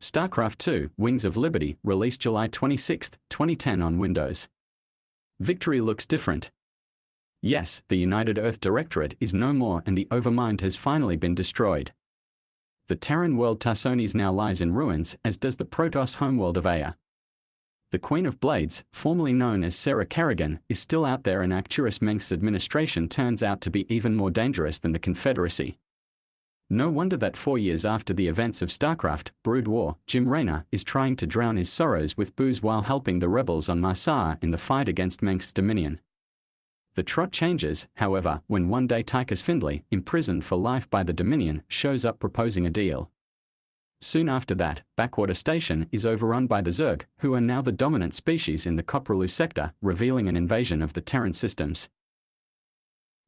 StarCraft 2, Wings of Liberty, released July 26, 2010 on Windows. Victory looks different. Yes, the United Earth Directorate is no more and the Overmind has finally been destroyed. The Terran world Tarsones now lies in ruins, as does the Protoss homeworld of Aya. The Queen of Blades, formerly known as Sarah Kerrigan, is still out there and Arcturus Mengsk's administration turns out to be even more dangerous than the Confederacy. No wonder that 4 years after the events of StarCraft, Brood War, Jim Raynor is trying to drown his sorrows with booze while helping the rebels on Marsaa in the fight against Mengsk's dominion. The trot changes, however, when one day Tychus Findlay, imprisoned for life by the Dominion, shows up proposing a deal. Soon after that, Backwater Station is overrun by the Zerg, who are now the dominant species in the Koprolu sector, revealing an invasion of the Terran systems.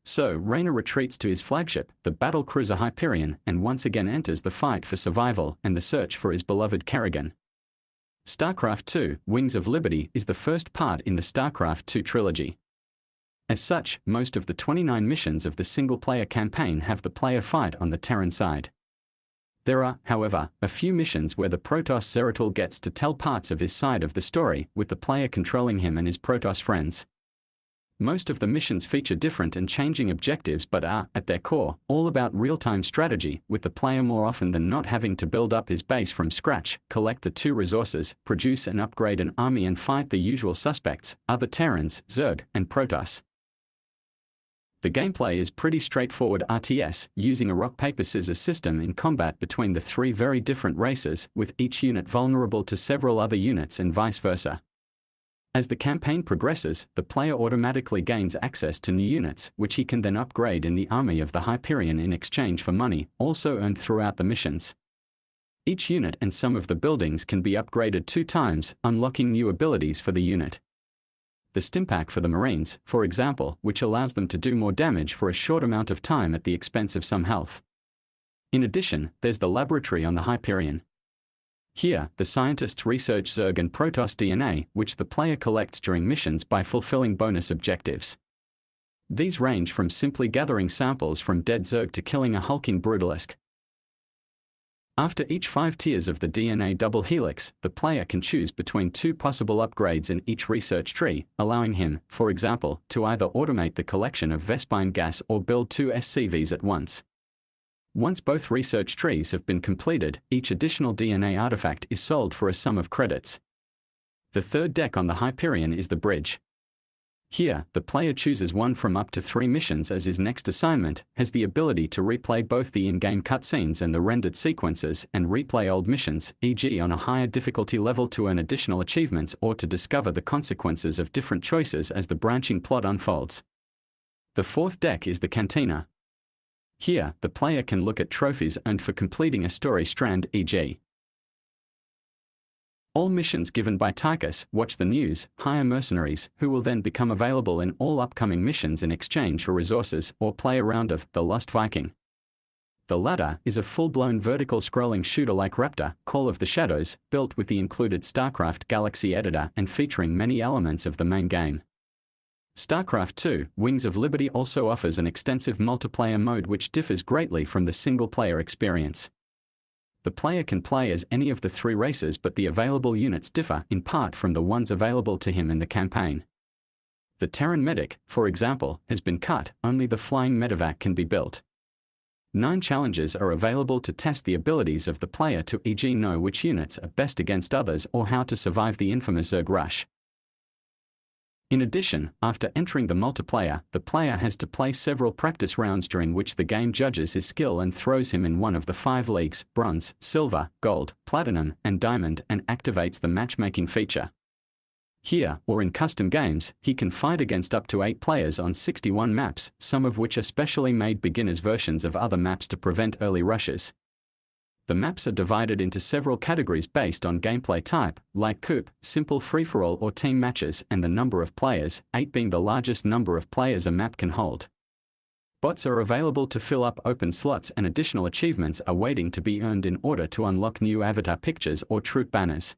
So Raynor retreats to his flagship, the battlecruiser Hyperion, and once again enters the fight for survival and the search for his beloved Kerrigan. StarCraft 2, Wings of Liberty is the first part in the StarCraft 2 trilogy. As such, most of the 29 missions of the single-player campaign have the player fight on the Terran side. There are, however, a few missions where the Protoss Zeratul gets to tell parts of his side of the story, with the player controlling him and his Protoss friends. Most of the missions feature different and changing objectives but are, at their core, all about real-time strategy, with the player more often than not having to build up his base from scratch, collect the 2 resources, produce and upgrade an army and fight the usual suspects, other Terrans, Zerg, and Protoss. The gameplay is pretty straightforward RTS, using a rock-paper-scissors system in combat between the 3 very different races, with each unit vulnerable to several other units and vice versa. As the campaign progresses, the player automatically gains access to new units, which he can then upgrade in the army of the Hyperion in exchange for money, also earned throughout the missions. Each unit and some of the buildings can be upgraded 2 times, unlocking new abilities for the unit. The Stimpack for the Marines, for example, which allows them to do more damage for a short amount of time at the expense of some health. In addition, there's the laboratory on the Hyperion. Here, the scientists research Zerg and Protoss DNA, which the player collects during missions by fulfilling bonus objectives. These range from simply gathering samples from dead Zerg to killing a hulking Brutalisk. After each 5 tiers of the DNA double helix, the player can choose between 2 possible upgrades in each research tree, allowing him, for example, to either automate the collection of Vespine gas or build 2 SCVs at once. Once both research trees have been completed, each additional DNA artifact is sold for a sum of credits. The third deck on the Hyperion is the bridge. Here, the player chooses one from up to 3 missions as his next assignment, has the ability to replay both the in-game cutscenes and the rendered sequences, and replay old missions, e.g. on a higher difficulty level to earn additional achievements or to discover the consequences of different choices as the branching plot unfolds. The fourth deck is the Cantina. Here, the player can look at trophies earned for completing a story strand, e.g. all missions given by Tychus, watch the news, hire mercenaries, who will then become available in all upcoming missions in exchange for resources, or play a round of The Lost Viking. The latter is a full-blown vertical scrolling shooter like Raptor, Call of the Shadows, built with the included StarCraft Galaxy editor and featuring many elements of the main game. StarCraft 2, Wings of Liberty also offers an extensive multiplayer mode which differs greatly from the single-player experience. The player can play as any of the 3 races, but the available units differ in part from the ones available to him in the campaign. The Terran medic, for example, has been cut, only the flying medevac can be built. 9 challenges are available to test the abilities of the player to e.g. know which units are best against others or how to survive the infamous Zerg rush. In addition, after entering the multiplayer, the player has to play several practice rounds during which the game judges his skill and throws him in one of the 5 leagues, bronze, silver, gold, platinum, and diamond, and activates the matchmaking feature. Here, or in custom games, he can fight against up to 8 players on 61 maps, some of which are specially made beginners versions of other maps to prevent early rushes. The maps are divided into several categories based on gameplay type, like Coup, simple free-for-all or team matches, and the number of players, 8 being the largest number of players a map can hold. Bots are available to fill up open slots, and additional achievements are waiting to be earned in order to unlock new avatar pictures or troop banners.